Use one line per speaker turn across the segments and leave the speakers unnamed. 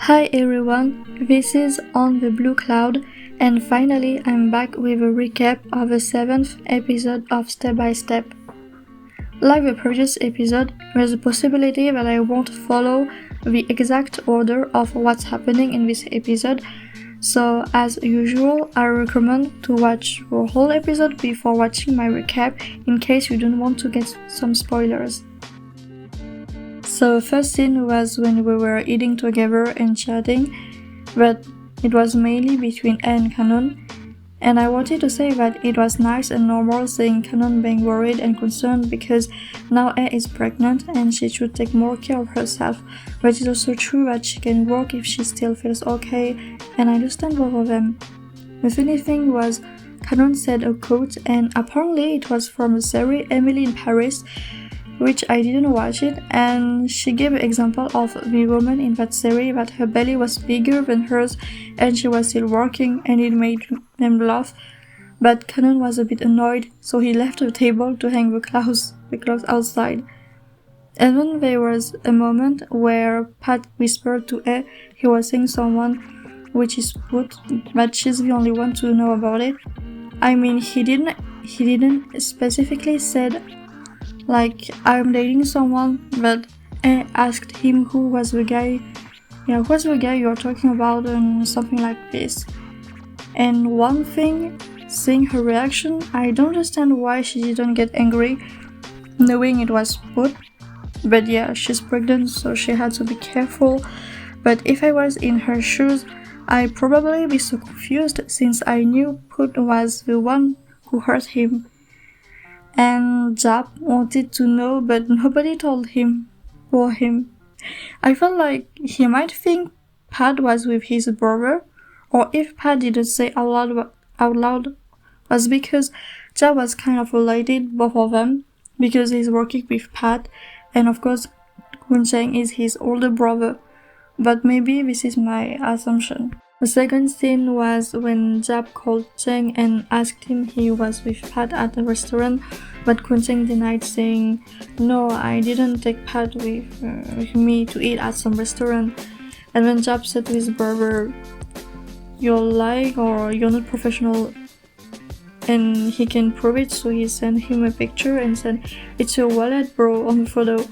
Hi everyone, this is On the Blue Cloud, and finally I'm back with a recap of the 7th episode of Step by Step. Like the previous episode, there's a possibility that I won't follow the exact order of what's happening in this episode, so as usual I recommend to watch the whole episode before watching my recap in case you don't want to get some spoilers. So first scene was when we were eating together and chatting, but it was mainly between A and Canon, and I wanted to say that it was nice and normal seeing Canon being worried and concerned because now A is pregnant and she should take more care of herself, but it's also true that she can work if she still feels okay, and I understand both of them. The funny thing was, Canon said a quote, and apparently it was from the serie Emily in Paris, which I didn't watch it, and she gave an example of the woman in that series that her belly was bigger than hers and she was still working, and it made them laugh, but Canon was a bit annoyed, so he left the table to hang the clothes outside. And then there was a moment where Pat whispered to A he was seeing someone, which is put, but she's the only one to know about it. I mean, he didn't specifically said like, I'm dating someone, but I asked him who was the guy you're talking about, and something like this. And one thing, seeing her reaction, I don't understand why she didn't get angry, knowing it was put. But yeah, she's pregnant, so she had to be careful. But if I was in her shoes, I'd probably be so confused since I knew Put was the one who hurt him. And Jap wanted to know, but nobody told him. Poor him. I felt like he might think Pat was with his brother, or if Pat didn't say out loud was because Jap was kind of related, both of them, because he's working with Pat, and of course Kun Cheng is his older brother, but maybe this is my assumption. The second scene was when Jap called Cheng and asked him he was with Pat at a restaurant, but Kun Cheng denied, saying, "No, I didn't take Pat with me to eat at some restaurant." And when Jap said to his brother, "You're lying or you're not professional," and he can prove it, so he sent him a picture and said, "It's your wallet, bro, on the photo."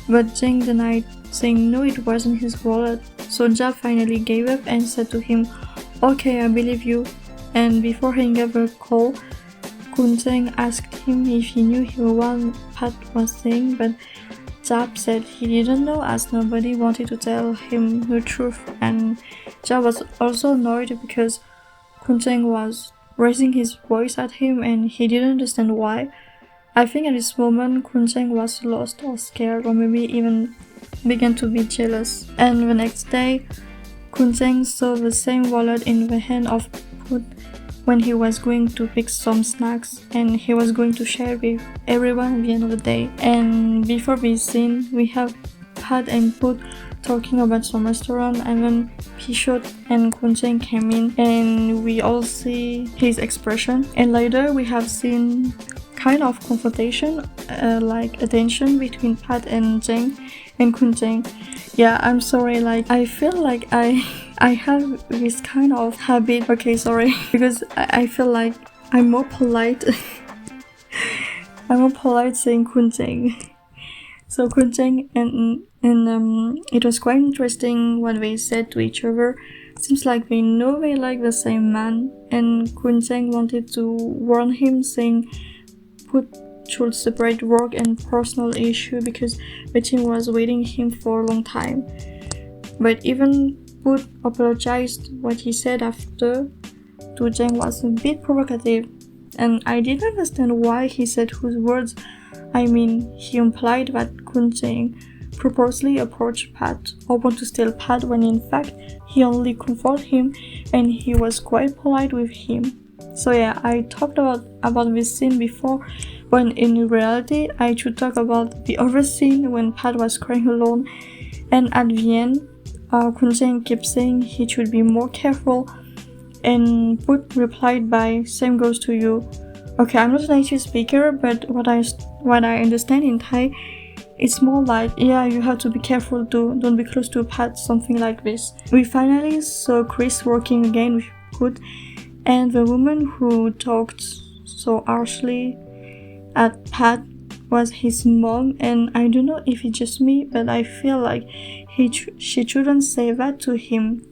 But Cheng denied, saying no, it wasn't his wallet. So Jap finally gave up and said to him, "Okay, I believe you." And before hanging up the call, Kun Cheng asked him if he knew the one Pat was saying, but Jap said he didn't know as nobody wanted to tell him the truth, and Jap was also annoyed because Kun Cheng was raising his voice at him and he didn't understand why. I think at this moment Kun Cheng was lost or scared, or maybe even began to be jealous. And the next day, Kun Cheng saw the same wallet in the hand of Put when he was going to pick some snacks, and he was going to share with everyone at the end of the day. And before this scene, we have Pat and Put talking about some restaurant, and then Pishot and Kun Cheng came in, and we all see his expression. And later we have seen kind of confrontation, like a tension between Pat and Cheng and Kun Cheng. Yeah, I'm sorry, like I feel like I have this kind of habit, because I feel like I'm more polite. I'm more polite saying Kun Cheng. So Kun Cheng and it was quite interesting what they said to each other. Seems like they know they like the same man, and Kun Cheng wanted to warn him, saying Put should separate work and personal issue because the team was waiting him for a long time. But even Put apologized. What he said after to Cheng was a bit provocative, and I didn't understand why he said whose words. I mean, he implied that Kun Cheng purposely approached Pat or want to steal Pat, when in fact he only confronted him and he was quite polite with him. So yeah, I talked about this scene before, when in reality I should talk about the other scene when Pat was crying alone, and at the end Kun Cheng kept saying he should be more careful, and Put replied by, "Same goes to you." Okay, I'm not a native speaker, but what I understand in Thai It's more like, yeah, you have to be careful, don't be close to Pat, something like this. We finally saw Chris working again with Put, and the woman who talked so harshly at Pat was his mom, and I don't know if it's just me, but I feel like she shouldn't say that to him.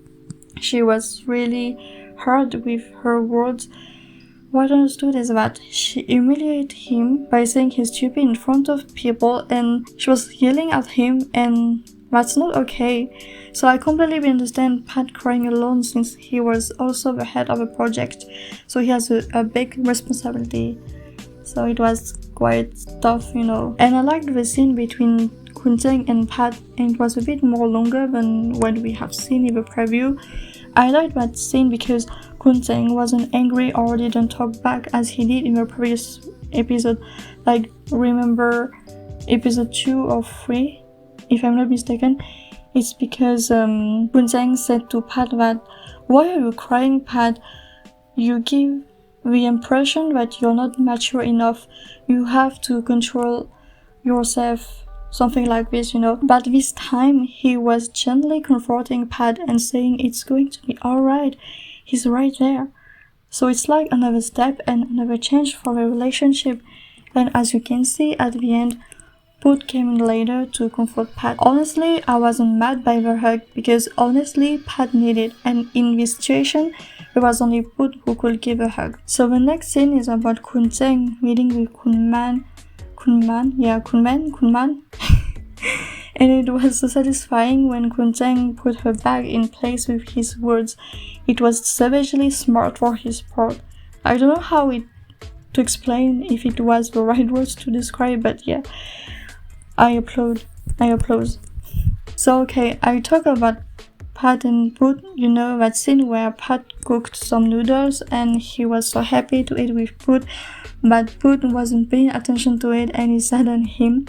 She was really hard with her words. What I understood is that she humiliated him by saying he's stupid in front of people, and she was yelling at him, and that's not okay. So I completely understand Pat crying alone, since he was also the head of a project, so he has a big responsibility. So it was quite tough, you know. And I liked the scene between Kunteng and Pat, and it was a bit more longer than what we have seen in the preview. I liked that scene because Kunteng wasn't angry or didn't talk back as he did in the previous episode. Like, remember episode 2 or 3, if I'm not mistaken? It's because Kunteng said to Pat that, "Why are you crying, Pat? You give the impression that you're not mature enough. You have to control yourself." Something like this, you know. But this time he was gently comforting Pat and saying it's going to be alright. He's right there. So it's like another step and another change for the relationship. And as you can see at the end, Put came in later to comfort Pat. Honestly, I wasn't mad by the hug because honestly Pat needed it, and in this situation it was only Put who could give a hug. So the next scene is about Kunteng meeting with Kunman. And it was so satisfying when Kunteng put her bag in place with his words. It was savagely smart for his part. I don't know how to explain if it was the right words to describe, but yeah, I applaud. So okay, I talk about Pat and Put, you know, that scene where Pat cooked some noodles and he was so happy to eat with Put, but Put wasn't paying attention to it and it saddened him.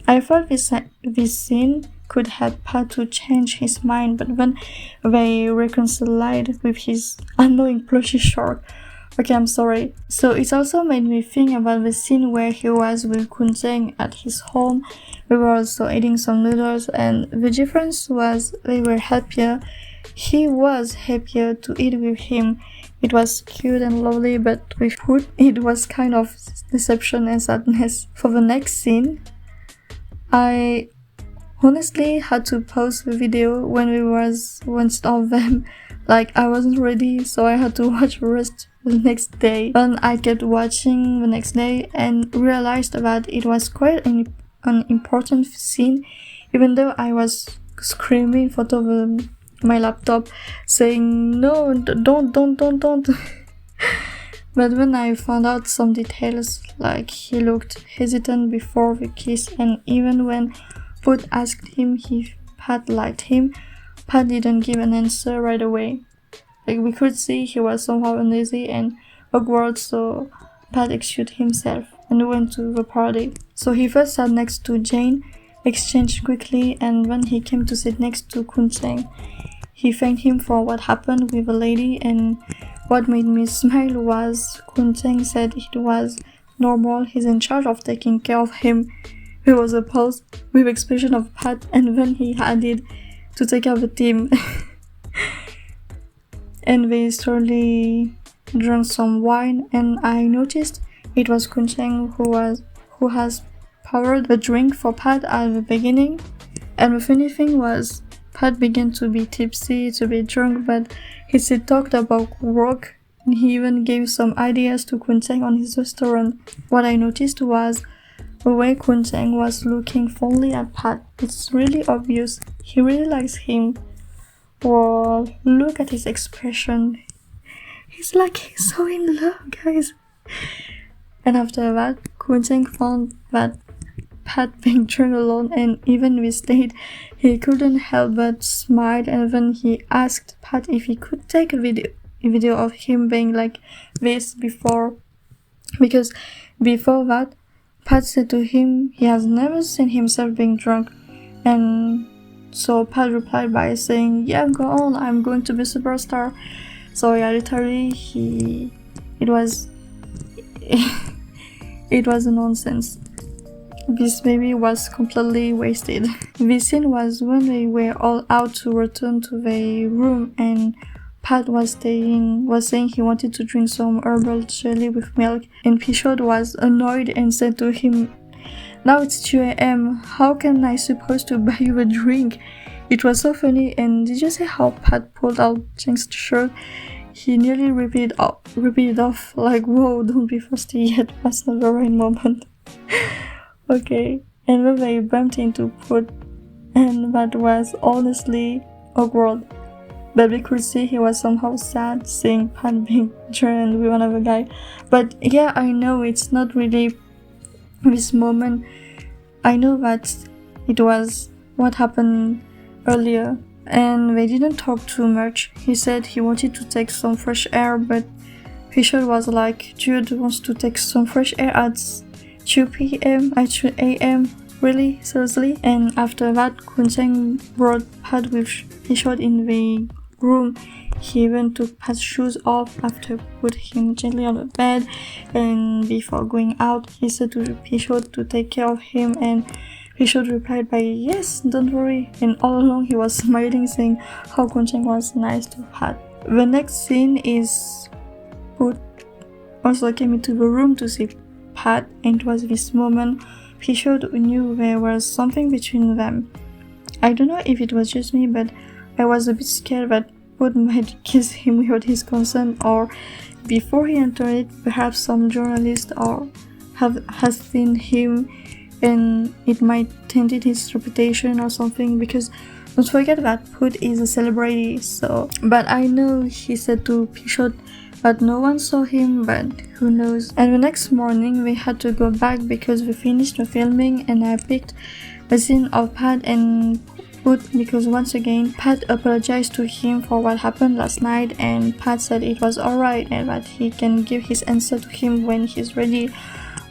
I thought this scene could help Pat to change his mind, but when they reconciled with his annoying plushy shark. Okay, I'm sorry. So it also made me think about the scene where he was with Kunteng at his home. We were also eating some noodles, and the difference was they were happier. He was happier to eat with him. It was cute and lovely, but with Put, it was kind of deception and sadness. For the next scene, I honestly had to pause the video when we was once of them. Like, I wasn't ready, so I had to watch the rest the next day. Then I kept watching the next day and realized that it was quite an important scene, even though I was screaming in front of my laptop saying, "No, don't." But when I found out some details, like he looked hesitant before the kiss, and even when Put asked him if Pat liked him, Pat didn't give an answer right away. Like, we could see he was somehow uneasy and awkward, so Pat excused himself and went to the party. So he first sat next to Jane, exchanged quickly, and when he came to sit next to Kunteng, he thanked him for what happened with the lady, and what made me smile was Kunteng said it was normal, he's in charge of taking care of him. There was a pause with expression of Pat, and then he added to take care of the team. And they slowly drank some wine, and I noticed it was Kunteng who has poured the drink for Pat at the beginning. And the funny thing was, Pat began to be tipsy, to be drunk, but he still talked about work, and he even gave some ideas to Kunteng on his restaurant. What I noticed was the way Kunteng was looking fondly at Pat. It's really obvious he really likes him. Well, look at his expression. He's so in love, guys. And after that, Kunteng found that Pat being drunk alone, and even with state, he couldn't help but smile, and then he asked Pat if he could take a video of him being like this because before that, Pat said to him he has never seen himself being drunk, and so Pat replied by saying, "Yeah, go on, I'm going to be superstar." So yeah, literally it was a nonsense. this baby was completely wasted. This scene was when they were all out to return to their room and Pat was saying he wanted to drink some herbal jelly with milk, and Pichot was annoyed and said to him, "Now it's 2 a.m. How can I supposed to buy you a drink?" It was so funny. And did you see how Pat pulled out Jeng's shirt? He nearly ripped it off like, whoa, don't be thirsty yet, that's not the right moment. Okay, and then they bumped into Put, and that was honestly awkward. But we could see he was somehow sad seeing Pat being joined with another guy. But yeah, I know it's not really this moment. I know that it was what happened earlier, and they didn't talk too much. He said he wanted to take some fresh air, but Fisher was like, "Jude wants to take some fresh air at 2 p.m. at 2 a.m. Really? Seriously?" And after that, Kuncheng brought Pat with Fisher in the room. He even took Pat's shoes off after put him gently on the bed, and before going out, he said to Fisher to take care of him, and Fisher replied by, "Yes, don't worry," and all along he was smiling, saying how Kuncheng was nice to Pat. The next scene is Put also came into the room to see Pat, and it was this moment Fisher knew there was something between them. I don't know if it was just me, but I was a bit scared that Put might kiss him without his consent, or before he entered it, perhaps some journalist has seen him and it might taint his reputation or something, because don't forget that Put is a celebrity. But I know he said to Pichot that no one saw him, but who knows. And the next morning we had to go back because we finished the filming, and I picked the scene of Pat and Put because once again Pat apologized to him for what happened last night, and Pat said it was alright and that he can give his answer to him when he's ready.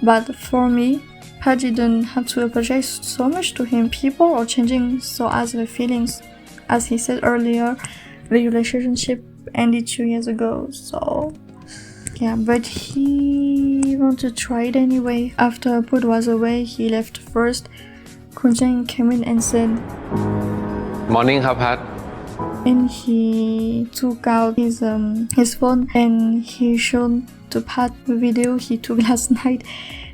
But for me, Pat didn't have to apologize so much to him. People are changing, so as the feelings. As he said earlier, the relationship ended 2 years ago, so yeah, but he wanted to try it anyway. After Put was away, he left first. Kuncheng came in and said,
"Morning, Pat."
And he took out his phone and he showed to Pat the video he took last night.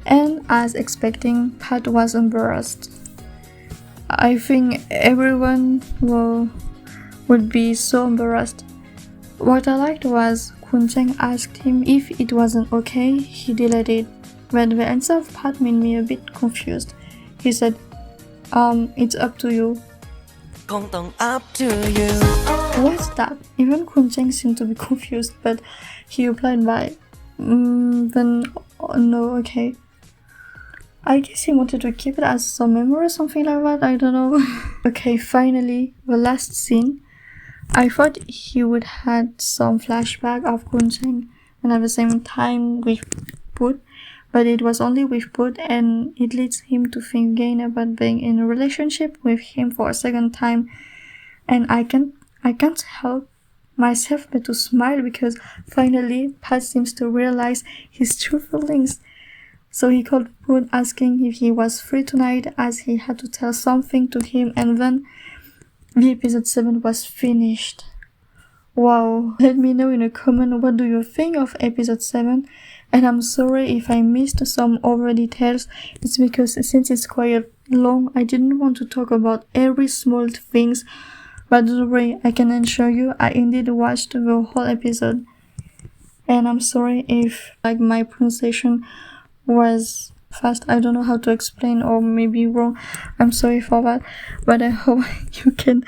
And as expecting, Pat was embarrassed. I think everyone would be so embarrassed. What I liked was Kuncheng asked him if it wasn't okay, he delayed it. But the answer of Pat made me a bit confused. He said, "It's up to you."
Up to you.
What's that? Even Kuncheng seemed to be confused, but he replied by, "Then no, okay." I guess he wanted to keep it as some memory or something like that, I don't know. Okay, finally, the last scene. I thought he would had some flashback of Kuncheng and at the same time with Put, but it was only with Put, and it leads him to think again about being in a relationship with him for a second time. And I can't help myself but to smile because finally Pat seems to realize his true feelings. So he called Put asking if he was free tonight as he had to tell something to him, and then the episode 7 was finished. Wow, let me know in a comment what do you think of episode 7, and I'm sorry if I missed some over details. It's because since it's quite long, I didn't want to talk about every small things, but don't worry, I can assure you I indeed watched the whole episode. And I'm sorry if my pronunciation was fast. I don't know how to explain, or maybe wrong. I'm sorry for that, but I hope you can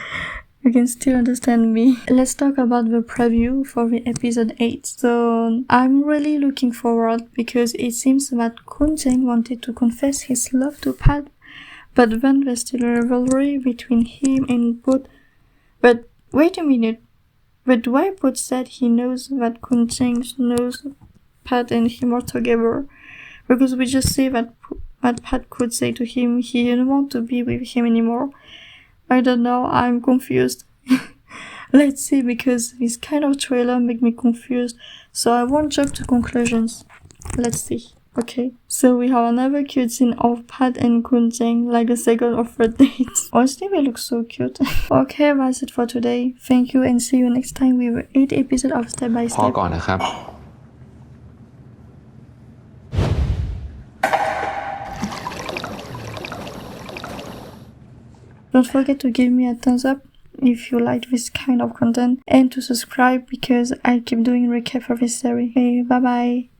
still understand me. Let's talk about the preview for the episode 8. So I'm really looking forward because it seems that Kuncheng wanted to confess his love to Pat, but then there's still a rivalry between him and Put. But wait a minute, but why Put said he knows that Kuncheng knows Pat and him are together? Because we just see that Pat could say to him he didn't want to be with him anymore. I don't know, I'm confused. Let's see, because this kind of trailer make me confused, so I won't jump to conclusions. Let's see. Okay, so we have another cute scene of Pat and Kunjeng, like the second or third date. Honestly, they look so cute. Okay, that's it for today. Thank you and see you next time with 8 episodes of Step by
พอ
Step.
ก่อนนะครับ
Don't forget to give me a thumbs up if you like this kind of content and to subscribe because I keep doing recap for this series. Okay, bye bye.